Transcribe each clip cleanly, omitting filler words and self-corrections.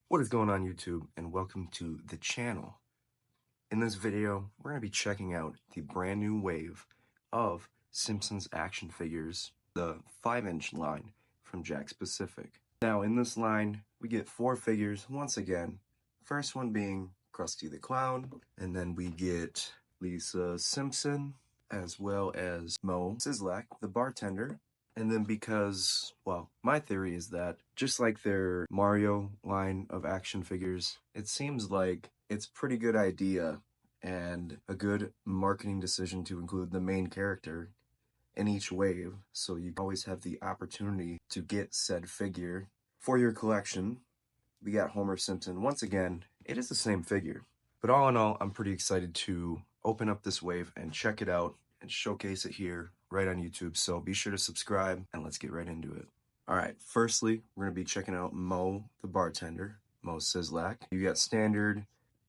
What is going on YouTube, and welcome to the channel. In this video, we're going to be checking out the brand new wave of Simpsons action figures, the 5-inch line from Jakks Pacific. Now in this line, we get 4 figures once again. First one being Krusty the Clown, and then we get Lisa Simpson, as well as Moe Szyslak, the bartender. And then because, well, my theory is that just like their Mario line of action figures, it seems like it's a pretty good idea and a good marketing decision to include the main character in each wave, so you always have the opportunity to get said figure for your collection. We got Homer Simpson. Once again, it is the same figure. But all in all, I'm pretty excited to open up this wave and check it out and showcase it here right on YouTube. So be sure to subscribe and let's get right into it. All right, firstly, we're going to be checking out Moe the bartender, Moe Szyslak. You got standard,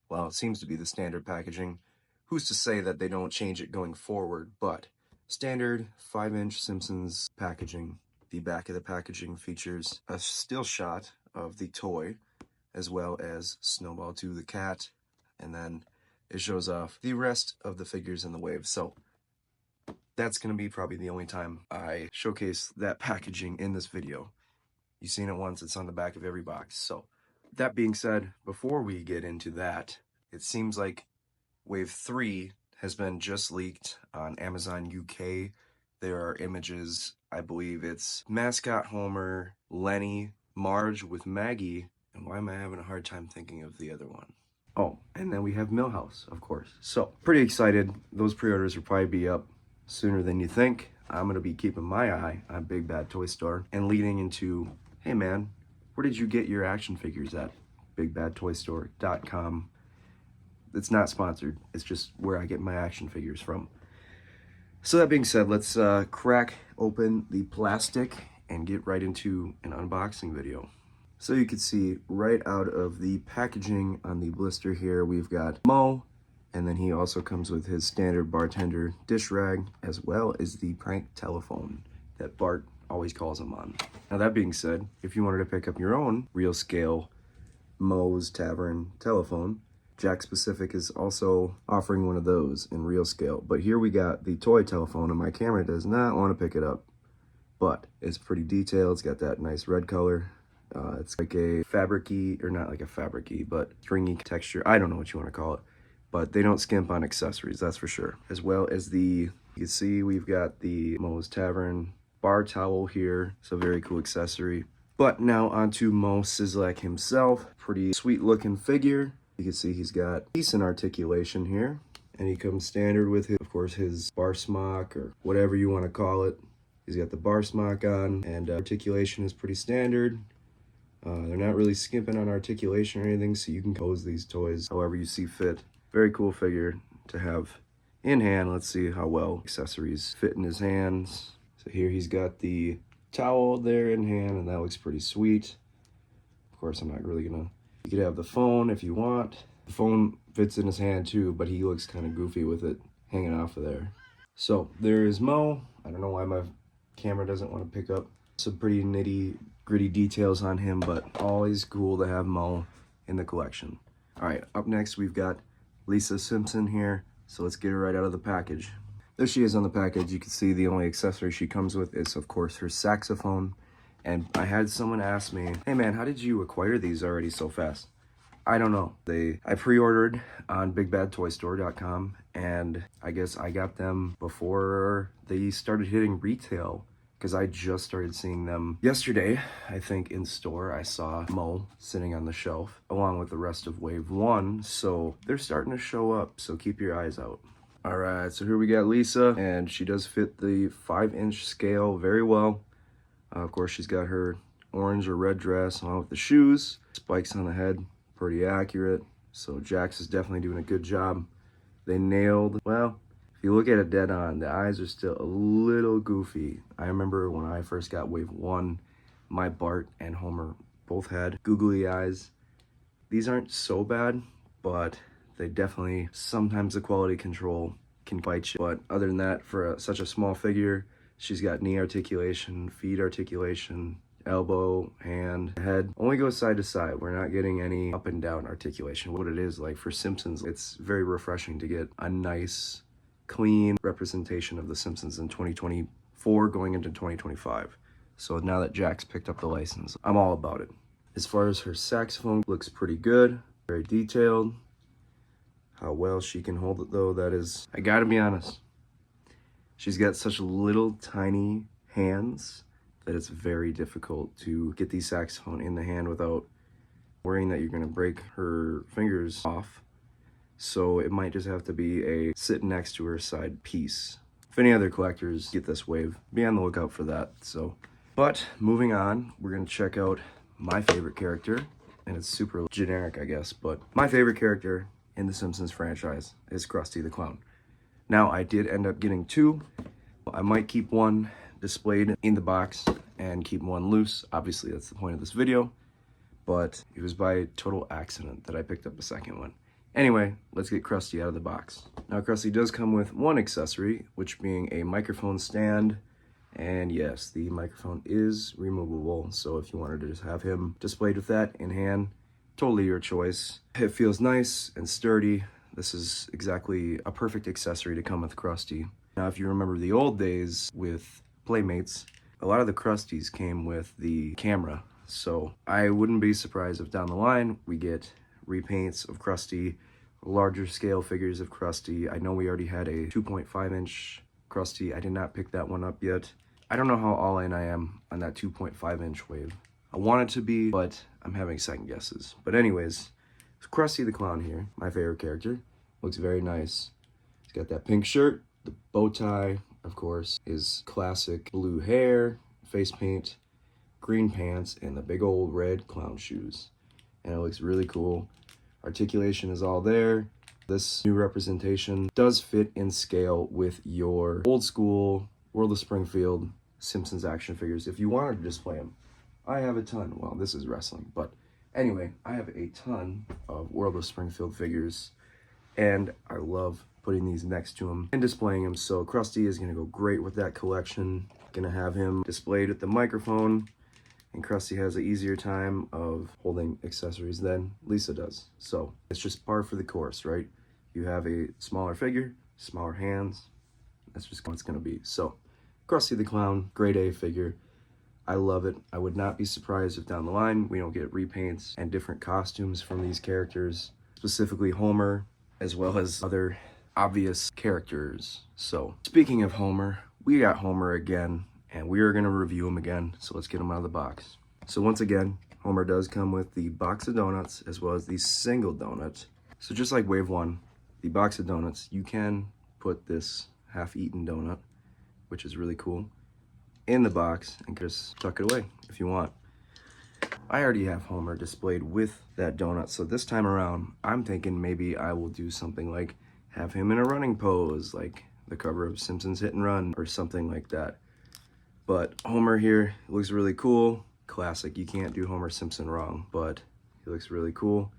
well, it seems to be the standard packaging. Who's to say that they don't change it going forward, but standard 5-inch Simpsons packaging. The back of the packaging features a still shot of the toy, as well as Snowball 2 the cat, and then it shows off the rest of the figures in the wave. So that's going to be probably the only time I showcase that packaging in this video. You've seen it once, it's on the back of every box. So that being said, before we get into that, it seems like Wave 3 has been just leaked on Amazon UK. There are images, I believe it's Mascot Homer, Lenny, Marge with Maggie, and why am I having a hard time thinking of the other one? Oh, and then we have Milhouse, of course. So, pretty excited. Those pre-orders will probably be up sooner than you think. I'm going to be keeping my eye on Big Bad Toy Store and leading into, hey man, where did you get your action figures at? BigBadToyStore.com. It's not sponsored. It's just where I get my action figures from. So that being said, let's crack open the plastic and get right into an unboxing video. So you can see right out of the packaging on the blister here, we've got Moe, and then he also comes with his standard bartender dish rag, as well as the prank telephone that Bart always calls him on. Now that being said, if you wanted to pick up your own real scale Moe's Tavern telephone, Jakks Pacific is also offering one of those in real scale. But here we got the toy telephone, and my camera does not want to pick it up. But it's pretty detailed. It's got that nice red color. It's like a fabric-y, or not like a fabric-y, but stringy texture. I don't know what you want to call it. But they don't skimp on accessories, that's for sure. As well as you can see we've got the Moe's Tavern bar towel here. It's a very cool accessory. But now onto Moe Szyslak himself. Pretty sweet looking figure. You can see he's got decent articulation here, and he comes standard with his, of course, his bar smock or whatever you want to call it. He's got the bar smock on, and articulation is pretty standard. They're not really skimping on articulation or anything, so you can pose these toys however you see fit. Very cool figure to have in hand. Let's see how well accessories fit in his hands. So here he's got the towel there in hand, and that looks pretty sweet. Of course, I'm not really gonna. You could have the phone if you want. The phone fits in his hand too, but he looks kind of goofy with it hanging off of there. So there is Moe. I don't know why my camera doesn't want to pick up some pretty nitty gritty details on him, but always cool to have Moe in the collection. All right, up next we've got Lisa Simpson here. So let's get her right out of the package. There she is on the package. You can see the only accessory she comes with is, of course, her saxophone. And I had someone ask me, hey man, how did you acquire these already so fast? I don't know. I pre-ordered on BigBadToyStore.com, and I guess I got them before they started hitting retail, because I just started seeing them yesterday. I think in store I saw Moe sitting on the shelf along with the rest of Wave 1, so they're starting to show up, so keep your eyes out. All right, so here we got Lisa, and she does fit the 5-inch scale very well. Of course, she's got her orange or red dress along with the shoes, spikes on the head, pretty accurate. So Jakks is definitely doing a good job. They nailed, well, if you look at it dead on, the eyes are still a little goofy. I remember when I first got Wave 1, my Bart and Homer both had googly eyes. These aren't so bad, but they definitely, sometimes the quality control can bite you. But other than that, for such a small figure, she's got knee articulation, feet articulation, elbow, hand, head. Only goes side to side. We're not getting any up and down articulation. What it is, like for Simpsons, it's very refreshing to get a nice, clean representation of the Simpsons in 2024 going into 2025. So now that Jakks picked up the license, I'm all about it. As far as her saxophone, looks pretty good, very detailed. How well she can hold it though, that is, I gotta be honest. She's got such little tiny hands that it's very difficult to get the saxophone in the hand without worrying that you're gonna break her fingers off. So it might just have to be a sit next to her side piece. If any other collectors get this wave, be on the lookout for that. So, but moving on, we're gonna check out my favorite character, and it's super generic, I guess, but my favorite character in the Simpsons franchise is Krusty the Clown. Now, I did end up getting two. I might keep one displayed in the box and keep one loose. Obviously, that's the point of this video, but it was by total accident that I picked up the second one. Anyway, let's get Krusty out of the box. Now, Krusty does come with one accessory, which being a microphone stand. And yes, the microphone is removable, so if you wanted to just have him displayed with that in hand, totally your choice. It feels nice and sturdy. This is exactly a perfect accessory to come with Krusty. Now, if you remember the old days with Playmates, a lot of the Krusties came with the camera, so I wouldn't be surprised if down the line we get repaints of Krusty, larger scale figures of Krusty. I know we already had a 2.5-inch Krusty. I did not pick that one up yet. I don't know how all in I am on that 2.5-inch wave. I want it to be, but I'm having second guesses. But anyways, Krusty the Clown here, my favorite character. Looks very nice. He's got that pink shirt, the bow tie, of course, his classic blue hair, face paint, green pants, and the big old red clown shoes. And it looks really cool. Articulation is all there. This new representation does fit in scale with your old school World of Springfield Simpsons action figures if you wanted to display them. I have a ton. Well, this is wrestling, but anyway, I have a ton of World of Springfield figures, and I love putting these next to them and displaying them. So Krusty is going to go great with that collection. Going to have him displayed at the microphone, and Krusty has an easier time of holding accessories than Lisa does. So it's just par for the course, right? You have a smaller figure, smaller hands. That's just what it's going to be. So Krusty the Clown, grade A figure. I love it. I would not be surprised if down the line we don't get repaints and different costumes from these characters, specifically Homer, as well as other obvious characters. So speaking of Homer, we got Homer again, and we are going to review him again. So let's get him out of the box. So once again, Homer does come with the box of donuts as well as the single donut. So just like Wave 1, the box of donuts, you can put this half-eaten donut, which is really cool, in the box and just tuck it away if you want. I already have Homer displayed with that donut, so this time around, I'm thinking maybe I will do something like have him in a running pose, like the cover of Simpsons Hit and Run or something like that. But Homer here looks really cool. Classic, you can't do Homer Simpson wrong, but he looks really cool.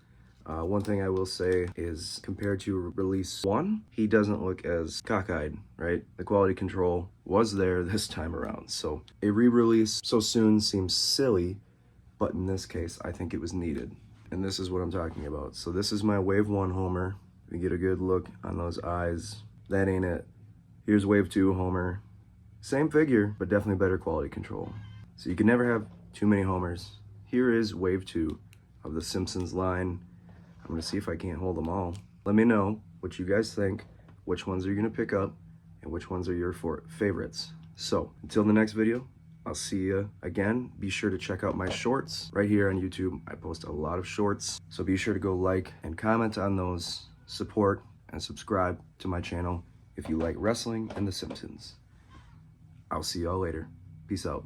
One thing I will say is compared to release 1, he doesn't look as cockeyed, right? The quality control was there this time around. So a re-release so soon seems silly, but in this case, I think it was needed. And this is what I'm talking about. So this is my Wave 1 Homer. We get a good look on those eyes. That ain't it. Here's Wave 2 Homer. Same figure, but definitely better quality control. So you can never have too many Homers. Here is Wave 2 of the Simpsons line. I'm going to see if I can't hold them all. Let me know what you guys think, which ones are you going to pick up, and which ones are your favorites. So, until the next video, I'll see you again. Be sure to check out my shorts right here on YouTube. I post a lot of shorts, so be sure to go like and comment on those, support, and subscribe to my channel if you like wrestling and The Simpsons. I'll see y'all later. Peace out.